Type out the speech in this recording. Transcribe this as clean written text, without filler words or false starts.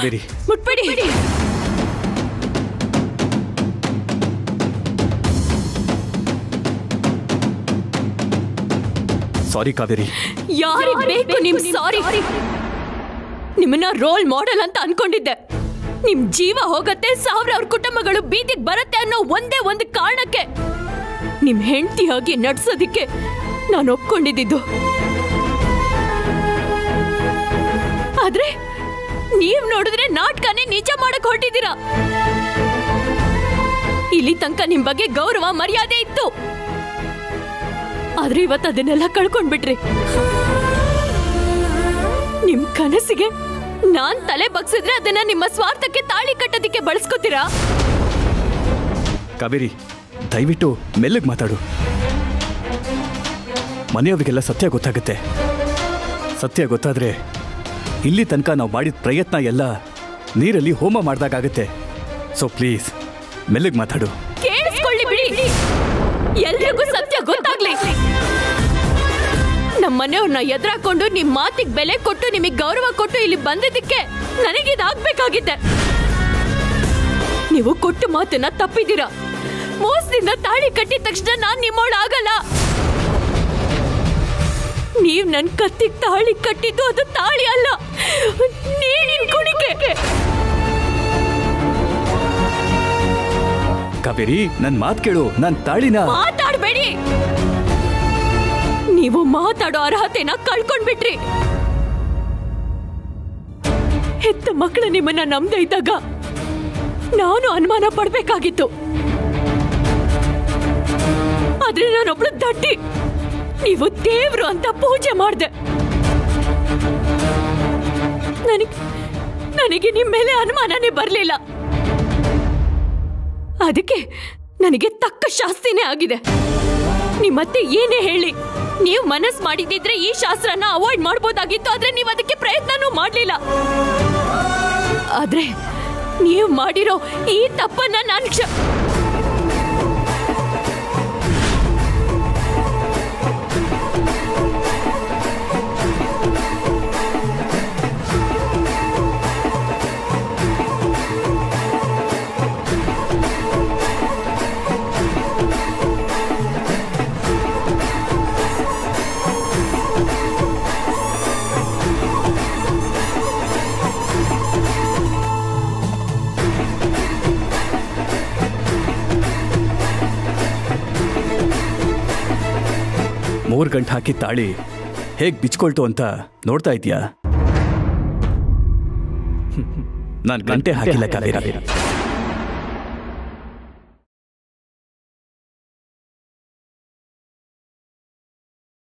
ಕಾವೇರಿ ಮುಟ್ಬೇಡಿ. ಸಾರಿ ಕಾವೇರಿ. ಯಾರಿಗೆ ಬೇಕು ನಿಮ್ ಸಾರಿ? ನಿಮ್ಮನ್ನ ರೋಲ್ ಮಾಡೆಲ್ ಅಂತ ಅನ್ಕೊಂಡಿದ್ದೆ. ನಿಮ್ ಜೀವ ಹೋಗತ್ತೆ, ಸಾವಿರಾರು ಕುಟುಂಬಗಳು ಬೀದಿಗೆ ಬರುತ್ತೆ ಅನ್ನೋ ಒಂದೇ ಒಂದು ಕಾರಣಕ್ಕೆ ನಿಮ್ ಹೆಂಡತಿಯಾಗಿ ನಡ್ಸೋದಿಕ್ಕೆ ನಾನು ಒಪ್ಕೊಂಡಿದ್ದು. ಆದ್ರೆ ನೀವ್ ನೋಡಿದ್ರೆ ನಾಟಕನೇ ನಿಜ ಮಾಡಕ್ ಹೊರಟಿದ್ದೀರಾ. ಇಲ್ಲಿ ತನಕ ನಿಮ್ ಬಗ್ಗೆ ಗೌರವ ಮರ್ಯಾದೆ ಇತ್ತು, ಆದ್ರೆ ಇವತ್ತು ಅದನ್ನೆಲ್ಲ ಕಳ್ಕೊಂಡ್ಬಿಟ್ರಿ. ನಿಮ್ ಕನಸಿಗೆ ನಾನ್ ತಲೆ ಬಗ್ಸಿದ್ರೆ ಅದನ್ನ ನಿಮ್ಮ ಸ್ವಾರ್ಥಕ್ಕೆ ತಾಳಿ ಕಟ್ಟೋದಿಕ್ಕೆ ಬಳಸ್ಕೋತೀರಾ? ಕಾವೇರಿ ದಯವಿಟ್ಟು ಮೆಲ್ಲಗೆ ಮಾತಾಡು. ಮನೆಯವರಿಗೆಲ್ಲ ಸತ್ಯ ಗೊತ್ತಾಗುತ್ತೆ. ಸತ್ಯ ಗೊತ್ತಾದ್ರೆ ಇಲ್ಲಿ ತನಕ ನಾವು ಮಾಡಿದ ಪ್ರಯತ್ನ ಎಲ್ಲ ನೀರಲ್ಲಿ ಹೋಮ ಮಾಡ್ದಾಗತ್ತೆ. ಸೊ ಪ್ಲೀಸ್ ಮೆಲ್ಲಗೆ ಮಾತಾಡು. ಕೇಳಿಸ್ಕೊಳ್ಳಿ ಬಿಡಿ, ಎಲ್ರಿಗೂ ಸತ್ಯ ಗೊತ್ತಾಗ್ಲಿ. ನಮ್ಮ ಮನೆಯವ್ರನ್ನ ಎದುರಾಕೊಂಡು ನಿಮ್ ಮಾತಿಗೆ ಬೆಲೆ ಕೊಟ್ಟು ನಿಮಗೆ ಗೌರವ ಕೊಟ್ಟು ಇಲ್ಲಿ ಬಂದಿದ್ದಕ್ಕೆ ನನಗಿದಾಗ್ಬೇಕಾಗಿದ್ದೆ. ನೀವು ಕೊಟ್ಟು ಮಾತನ್ನ ತಪ್ಪಿದ್ದೀರಾ. ಮೋಸದಿಂದ ತಾಳಿ ಕಟ್ಟಿದ ತಕ್ಷಣ ನಾನ್ ನಿಮ್ಮೋಳಾಗಲ್ಲ. ನೀವ್ ನನ್ ಕತ್ತಿಗೆ ತಾಳಿ ಕಟ್ಟಿದ್ದು ಅದು ತಾಳಿ ಅಲ್ಲ, ನೀರಿನ ಕುಣಿಕೆ. ಕಾವೇರಿ ನನ್ ಮಾತು ಕೇಳು. ನನ್ ತಾಳಿನ ಮಾತಾಡ್ಬೇಡಿ. ನೀವು ಮಾತಾಡೋ ಅರ್ಹತೆನ ಕಳ್ಕೊಂಡ್ಬಿಟ್ರಿ. ಹೆತ್ತ ಮಕ್ಕಳು ನಿಮ್ಮನ್ನ ನಂಬದೇ ಇದ್ದಾಗ ನಾನು ಅನುಮಾನ ಪಡ್ಬೇಕಾಗಿತ್ತು. ಆದ್ರೆ ನಾನೊಬ್ಳು ದಡ್ಡಿ, ನೀವು ದೇವ್ರು ಅಂತ ಪೂಜೆ ಮಾಡ್ದೆ. ನನಗೆ ನಿಮ್ ಮೇಲೆ ಅನುಮಾನನೇ ಬರ್ಲಿಲ್ಲ. ಅದಕ್ಕೆ ನನಗೆ ತಕ್ಕ ಶಾಸ್ತಿನೇ ಆಗಿದೆ. ನಿಮ್ಮತ್ತೆ ಏನೇ ಹೇಳಿ, ನೀವು ಮನಸ್ ಮಾಡಿದಿದ್ರೆ ಈ ಶಾಸ್ತ್ರನ ಅವಾಯ್ಡ್ ಮಾಡಬಹುದಾಗಿತ್ತು. ಆದ್ರೆ ನೀವು ಅದಕ್ಕೆ ಪ್ರಯತ್ನನೂ ಮಾಡ್ಲಿಲ್ಲ. ಆದ್ರೆ ನೀವು ಮಾಡಿರೋ ಈ ತಪ್ಪನ್ನ ನಾನು ಮೂರು ಗಂಟೆ ಹಾಕಿ ತಾಳಿ ಹೇಗ್ ಬಿಚ್ಕೊಳ್ತು ಅಂತ ನೋಡ್ತಾ ಇದೀಯಾ? ನಾನು ಗಂಟೆ ಹಾಕಿಲ್ಲ ಕಾವೇರಿ.